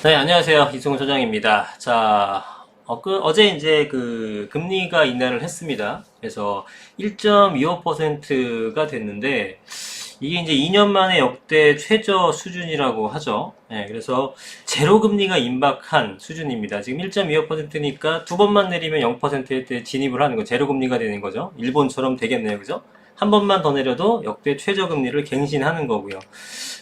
네, 안녕하세요. 이승훈 소장입니다. 자, 어제 이제 그 금리가 인하를 했습니다. 그래서 1.25%가 됐는데, 이게 이제 2년 만에 역대 최저 수준이라고 하죠. 네, 그래서 제로 금리가 임박한 수준입니다. 지금 1.25%니까 두 번만 내리면 0%에 때 진입을 하는 거, 제로 금리가 되는 거죠. 일본처럼 되겠네요. 그죠? 한 번만 더 내려도 역대 최저 금리를 갱신하는 거고요.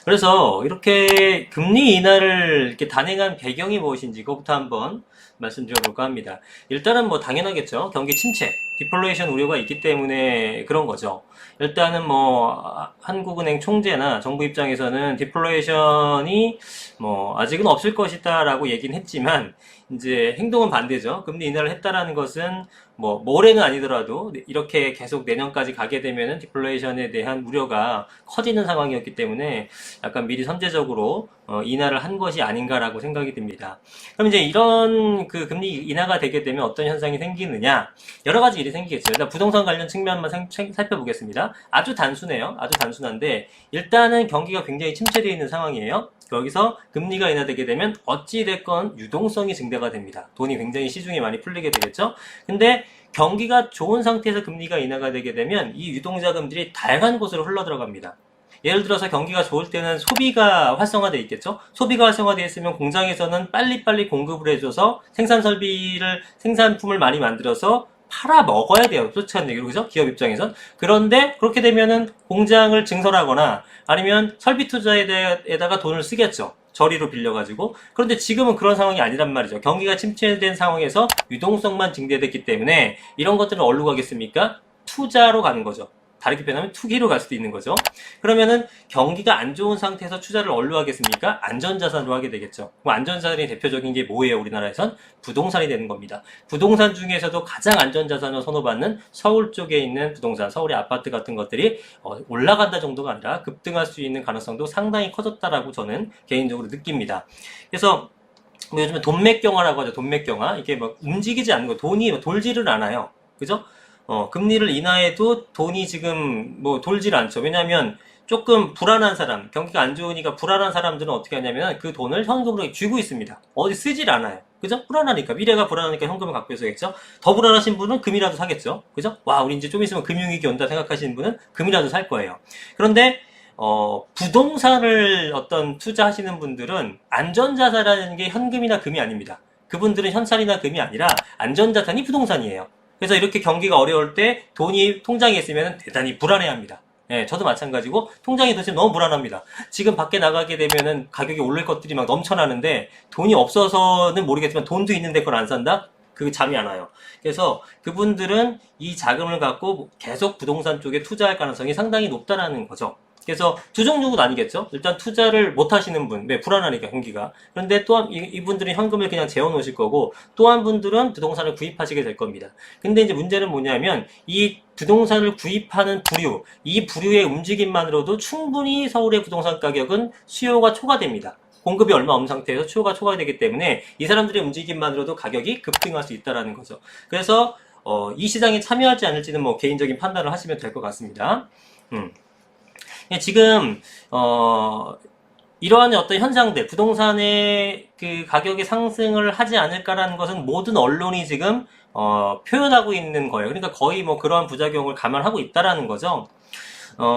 그래서 이렇게 금리 인하를 이렇게 단행한 배경이 무엇인지 그것부터 한번 말씀드려볼까 합니다. 일단은 뭐 당연하겠죠. 경기 침체, 디플레이션 우려가 있기 때문에 그런 거죠. 일단은 뭐 한국은행 총재나 정부 입장에서는 디플레이션이 뭐 아직은 없을 것이다라고 얘기는 했지만 이제 행동은 반대죠. 금리 인하를 했다라는 것은 뭐 올해는 아니더라도 이렇게 계속 내년까지 가게 되면은 디플레이션에 대한 우려가 커지는 상황이었기 때문에 약간 미리 선제적으로 인하를 한 것이 아닌가라고 생각이 듭니다. 그럼 이제 이런 그 금리 인하가 되게 되면 어떤 현상이 생기느냐? 여러 가지 일이 생기겠죠. 일단 부동산 관련 측면만 살펴보겠습니다. 아주 단순해요. 아주 단순한데 일단은 경기가 굉장히 침체되어 있는 상황이에요. 여기서 금리가 인하되게 되면 어찌됐건 유동성이 증대가 됩니다. 돈이 굉장히 시중에 많이 풀리게 되겠죠. 근데 경기가 좋은 상태에서 금리가 인하가 되게 되면 이 유동자금들이 다양한 곳으로 흘러 들어갑니다. 예를 들어서 경기가 좋을 때는 소비가 활성화되어 있겠죠. 소비가 활성화되어 있으면 공장에서는 빨리빨리 공급을 해줘서 생산품을 많이 만들어서 팔아 먹어야 돼요. 솔직한 얘기로, 그죠? 기업 입장에선. 그런데 그렇게 되면은 공장을 증설하거나 아니면 설비 투자에다가 돈을 쓰겠죠. 저리로 빌려가지고. 그런데 지금은 그런 상황이 아니란 말이죠. 경기가 침체된 상황에서 유동성만 증대됐기 때문에 이런 것들은 어디로 가겠습니까? 투자로 가는 거죠. 다르게 표현하면 투기로 갈 수도 있는 거죠. 그러면은 경기가 안 좋은 상태에서 투자를 어디로 하겠습니까? 안전자산으로 하게 되겠죠. 그럼 안전자산의 대표적인 게 뭐예요? 우리나라에선 부동산이 되는 겁니다. 부동산 중에서도 가장 안전자산으로 선호받는 서울 쪽에 있는 부동산, 서울의 아파트 같은 것들이 올라간다 정도가 아니라 급등할 수 있는 가능성도 상당히 커졌다라고 저는 개인적으로 느낍니다. 그래서 뭐 요즘에 돈맥경화라고 하죠. 돈맥경화. 이게 막 움직이지 않는 거, 돈이 돌지를 않아요. 그죠? 금리를 인하해도 돈이 지금 뭐 돌질 않죠. 왜냐하면 조금 불안한 사람, 경기가 안 좋으니까 불안한 사람들은 어떻게 하냐면 그 돈을 현금으로 쥐고 있습니다. 어디 쓰질 않아요. 그죠? 불안하니까. 미래가 불안하니까 현금을 갖고 있어야겠죠? 더 불안하신 분은 금이라도 사겠죠? 그죠? 와, 우리 이제 좀 있으면 금융위기 온다 생각하시는 분은 금이라도 살 거예요. 그런데, 부동산을 어떤 투자하시는 분들은 안전자산이라는 게 현금이나 금이 아닙니다. 그분들은 현찰이나 금이 아니라 안전자산이 부동산이에요. 그래서 이렇게 경기가 어려울 때 돈이 통장에 있으면 대단히 불안해합니다. 예, 저도 마찬가지고 통장이 도대체 너무 불안합니다. 지금 밖에 나가게 되면은 가격이 오를 것들이 막 넘쳐나는데 돈이 없어서는 모르겠지만 돈도 있는데 그걸 안 산다? 그게 잠이 안 와요. 그래서 그분들은 이 자금을 갖고 계속 부동산 쪽에 투자할 가능성이 상당히 높다라는 거죠. 그래서 두 종류가 나뉘겠죠. 일단 투자를 못 하시는 분, 왜 불안하니까 경기가. 그런데 또한 이분들은 현금을 그냥 재워 놓으실 거고, 또 한 분들은 부동산을 구입하시게 될 겁니다. 근데 이제 문제는 뭐냐면 이 부동산을 구입하는 부류, 이 부류의 움직임만으로도 충분히 서울의 부동산 가격은 수요가 초과됩니다. 공급이 얼마 없는 상태에서 수요가 초과되기 때문에 이 사람들의 움직임만으로도 가격이 급등할 수 있다는 거죠. 그래서 이 시장에 참여할지 않을지는 뭐 개인적인 판단을 하시면 될 것 같습니다. 지금 이러한 어떤 현상들, 부동산의 그 가격의 상승을 하지 않을까라는 것은 모든 언론이 지금 표현하고 있는 거예요. 그러니까 거의 뭐 그러한 부작용을 감안하고 있다라는 거죠.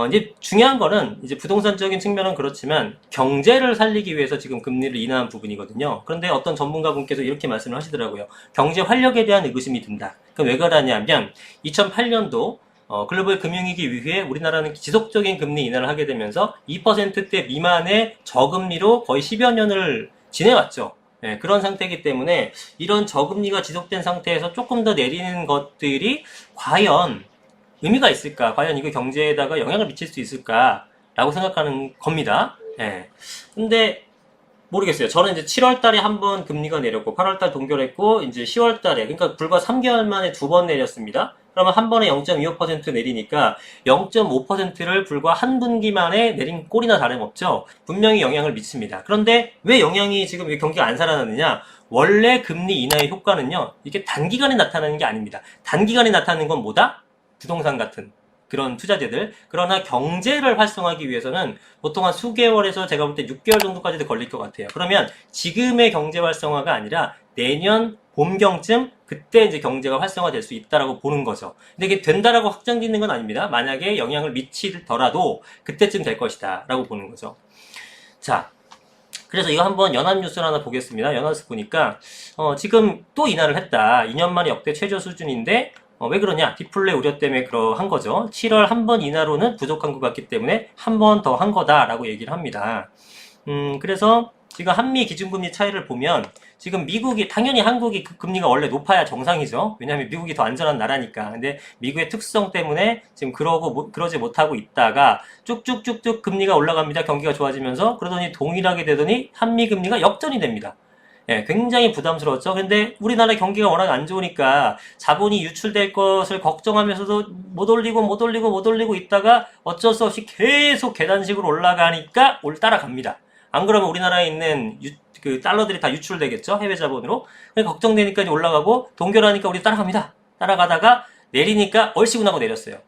이제 중요한 거는 이제 부동산적인 측면은 그렇지만 경제를 살리기 위해서 지금 금리를 인하한 부분이거든요. 그런데 어떤 전문가분께서 이렇게 말씀을 하시더라고요. 경제 활력에 대한 의구심이 든다. 그럼 왜 그러냐면 2008년도 글로벌 금융위기 이후에 우리나라는 지속적인 금리 인하를 하게 되면서 2%대 미만의 저금리로 거의 10여 년을 지내왔죠. 네, 그런 상태이기 때문에 이런 저금리가 지속된 상태에서 조금 더 내리는 것들이 과연 의미가 있을까? 과연 이거 경제에다가 영향을 미칠 수 있을까라고 생각하는 겁니다. 예. 근데 모르겠어요. 저는 이제 7월 달에 한 번 금리가 내렸고 8월 달 동결했고 이제 10월 달에 그러니까 불과 3개월 만에 두 번 내렸습니다. 그러면 한 번에 0.25% 내리니까 0.5%를 불과 한 분기 만에 내린 꼴이나 다름없죠. 분명히 영향을 미칩니다. 그런데 왜 영향이 지금 경기가 안 살아나느냐? 원래 금리 인하의 효과는요. 이게 단기간에 나타나는 게 아닙니다. 단기간에 나타나는 건 뭐다? 부동산 같은 그런 투자제들. 그러나 경제를 활성화하기 위해서는 보통 한 수개월에서 제가 볼 때 6개월 정도까지도 걸릴 것 같아요. 그러면 지금의 경제 활성화가 아니라 내년 봄경쯤 그때 이제 경제가 활성화될 수 있다라고 보는 거죠. 근데 이게 된다라고 확정짓는 건 아닙니다. 만약에 영향을 미치더라도 그때쯤 될 것이다 라고 보는 거죠. 자, 그래서 이거 한번 연합뉴스를 하나 보겠습니다. 연합뉴스 보니까 지금 또 인하를 했다. 2년 만에 역대 최저 수준인데 왜 그러냐? 디플레 우려 때문에 그러한 거죠. 7월 한 번 인하로는 부족한 것 같기 때문에 한 번 더 한 거다라고 얘기를 합니다. 그래서 지금 한미 기준금리 차이를 보면 지금 미국이 당연히 한국이 금리가 원래 높아야 정상이죠. 왜냐하면 미국이 더 안전한 나라니까. 근데 미국의 특수성 때문에 지금 그러지 못하고 있다가 쭉쭉쭉쭉 금리가 올라갑니다. 경기가 좋아지면서 그러더니 동일하게 되더니 한미 금리가 역전이 됩니다. 예, 굉장히 부담스러웠죠. 근데 우리나라 경기가 워낙 안 좋으니까 자본이 유출될 것을 걱정하면서도 못 올리고 있다가 어쩔 수 없이 계속 계단식으로 올라가니까 따라갑니다. 안 그러면 우리나라에 있는 그 달러들이 다 유출되겠죠. 해외 자본으로. 걱정되니까 이제 올라가고 동결하니까 우리 따라갑니다. 따라가다가 내리니까 얼씨구나고 내렸어요.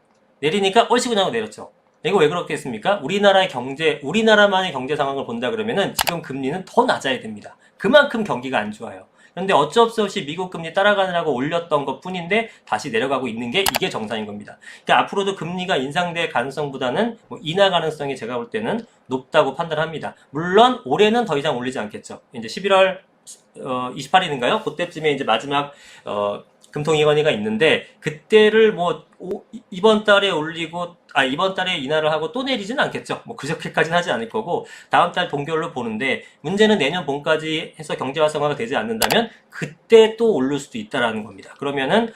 내리니까 얼씨구나고 내렸죠. 이거 왜 그렇겠습니까? 우리나라만의 경제 상황을 본다 그러면은 지금 금리는 더 낮아야 됩니다. 그만큼 경기가 안 좋아요. 그런데 어쩔 수 없이 미국 금리 따라가느라고 올렸던 것 뿐인데 다시 내려가고 있는 게 이게 정상인 겁니다. 그러니까 앞으로도 금리가 인상될 가능성보다는 인하 가능성이 제가 볼 때는 높다고 판단합니다. 물론 올해는 더 이상 올리지 않겠죠. 이제 11월 28일인가요? 그때쯤에 이제 마지막 금통위원회가 있는데 그때를 이번 달에 이번 달에 인하를 하고 또 내리진 않겠죠. 그저께까지는 하지 않을 거고 다음 달 동결로 보는데 문제는 내년 봄까지 해서 경제 활성화가 되지 않는다면 그때 또 오를 수도 있다라는 겁니다. 그러면은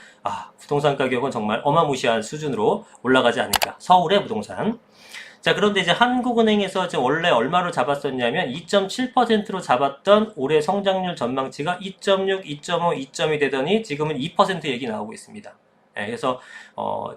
부동산 가격은 정말 어마무시한 수준으로 올라가지 않을까. 서울의 부동산. 자, 그런데 이제 한국은행에서 지금 원래 얼마로 잡았었냐면 2.7%로 잡았던 올해 성장률 전망치가 2.6, 2.5, 2점이 되더니 지금은 2% 얘기 나오고 있습니다. 네, 그래서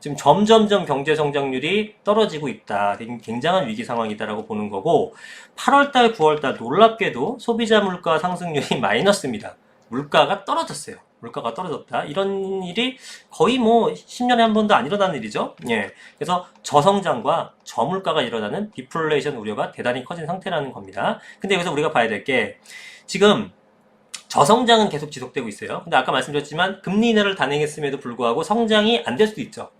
지금 점점점 경제 성장률이 떨어지고 있다. 굉장한 위기 상황이다라고 보는 거고 8월달, 9월달 놀랍게도 소비자 물가 상승률이 마이너스입니다. 물가가 떨어졌어요. 물가가 떨어졌다. 이런 일이 거의 10년에 한 번도 안 일어나는 일이죠. 예. 그래서 저성장과 저물가가 일어나는 디플레이션 우려가 대단히 커진 상태라는 겁니다. 근데 여기서 우리가 봐야 될 게 지금 저성장은 계속 지속되고 있어요. 근데 아까 말씀드렸지만 금리 인하를 단행했음에도 불구하고 성장이 안 될 수도 있죠.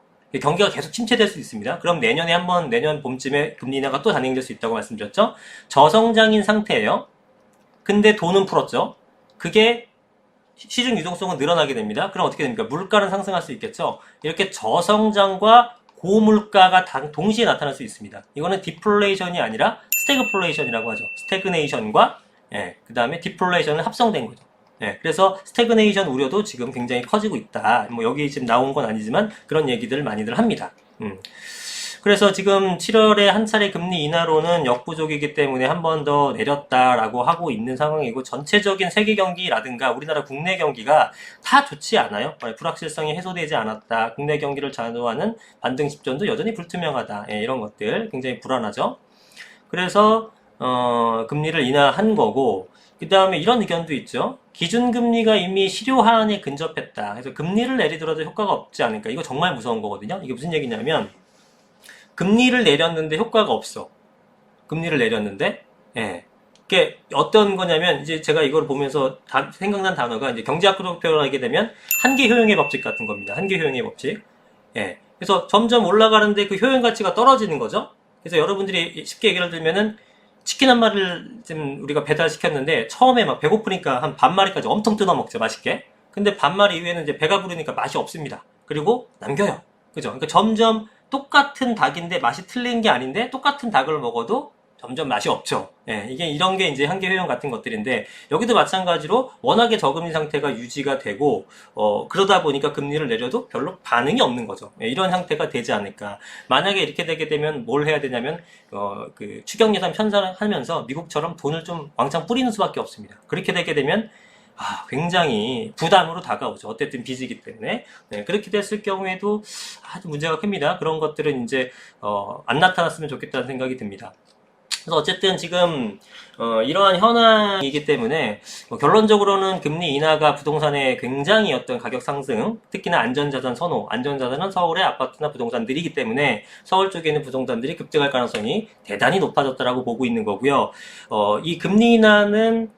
경기가 계속 침체될 수 있습니다. 그럼 내년 봄쯤에 금리 인하가 또 단행될 수 있다고 말씀드렸죠. 저성장인 상태예요. 근데 돈은 풀었죠. 그게 시중 유동성은 늘어나게 됩니다. 그럼 어떻게 됩니까? 물가는 상승할 수 있겠죠. 이렇게 저성장과 고물가가 동시에 나타날 수 있습니다. 이거는 디플레이션이 아니라 스태그플레이션이라고 하죠. 스태그네이션과 그 다음에 디플레이션은 합성된 거죠. 그래서 스태그네이션 우려도 지금 굉장히 커지고 있다. 여기 지금 나온 건 아니지만 그런 얘기들을 많이들 합니다. 그래서 지금 7월에 한 차례 금리 인하로는 역부족이기 때문에 한 번 더 내렸다라고 하고 있는 상황이고 전체적인 세계 경기라든가 우리나라 국내 경기가 다 좋지 않아요. 불확실성이 해소되지 않았다. 국내 경기를 좌우하는 반등 집전도 여전히 불투명하다. 이런 것들 굉장히 불안하죠. 그래서 금리를 인하한 거고 그 다음에 이런 의견도 있죠. 기준금리가 이미 실효 하한에 근접했다. 그래서 금리를 내리더라도 효과가 없지 않을까. 이거 정말 무서운 거거든요. 이게 무슨 얘기냐면 금리를 내렸는데 효과가 없어. 금리를 내렸는데, 이게 어떤 거냐면, 이제 제가 이걸 보면서 생각난 단어가 이제 경제학으로 표현하게 되면 한계 효용의 법칙 같은 겁니다. 한계 효용의 법칙. 그래서 점점 올라가는데 그 효용 가치가 떨어지는 거죠. 그래서 여러분들이 쉽게 얘기를 들면은 치킨 한 마리를 지금 우리가 배달시켰는데 처음에 막 배고프니까 한 반마리까지 엄청 뜯어 먹죠. 맛있게. 근데 반마리 이후에는 이제 배가 부르니까 맛이 없습니다. 그리고 남겨요. 그죠? 그러니까 점점 똑같은 닭인데 맛이 틀린 게 아닌데 똑같은 닭을 먹어도 점점 맛이 없죠. 이런 게 이제 한계 효용 같은 것들인데 여기도 마찬가지로 워낙에 저금리 상태가 유지가 되고 그러다 보니까 금리를 내려도 별로 반응이 없는 거죠. 이런 상태가 되지 않을까. 만약에 이렇게 되게 되면 뭘 해야 되냐면 그 추경 예산 편성하면서 미국처럼 돈을 좀 왕창 뿌리는 수밖에 없습니다. 그렇게 되게 되면 굉장히 부담으로 다가오죠. 어쨌든 빚이기 때문에. 그렇게 됐을 경우에도 아주 문제가 큽니다. 그런 것들은 이제 안 나타났으면 좋겠다는 생각이 듭니다. 그래서 어쨌든 지금 이러한 현황이기 때문에 결론적으로는 금리 인하가 부동산에 굉장히 어떤 가격 상승, 특히나 안전자산 선호, 안전자산은 서울의 아파트나 부동산들이기 때문에 서울 쪽에 있는 부동산들이 급등할 가능성이 대단히 높아졌다라고 보고 있는 거고요. 이 금리 인하는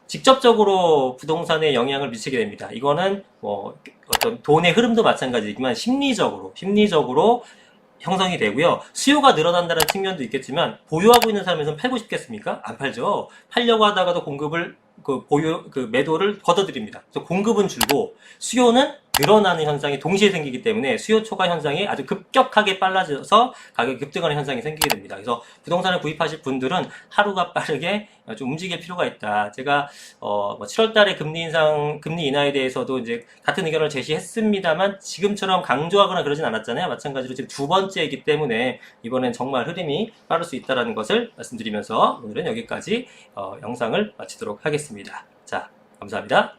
직접적으로 부동산에 영향을 미치게 됩니다. 이거는 뭐 어떤 돈의 흐름도 마찬가지지만 심리적으로 형성이 되고요. 수요가 늘어난다는 측면도 있겠지만 보유하고 있는 사람에서는 팔고 싶겠습니까? 안 팔죠. 팔려고 하다가도 공급을 매도를 걷어들입니다. 그래서 공급은 줄고 수요는 늘어나는 현상이 동시에 생기기 때문에 수요 초과 현상이 아주 급격하게 빨라져서 가격이 급등하는 현상이 생기게 됩니다. 그래서 부동산을 구입하실 분들은 하루가 빠르게 좀 움직일 필요가 있다. 제가 7월 달에 금리 인하에 대해서도 이제 같은 의견을 제시했습니다만 지금처럼 강조하거나 그러진 않았잖아요. 마찬가지로 지금 두 번째이기 때문에 이번엔 정말 흐름이 빠를 수 있다는 것을 말씀드리면서 오늘은 여기까지 영상을 마치도록 하겠습니다. 자, 감사합니다.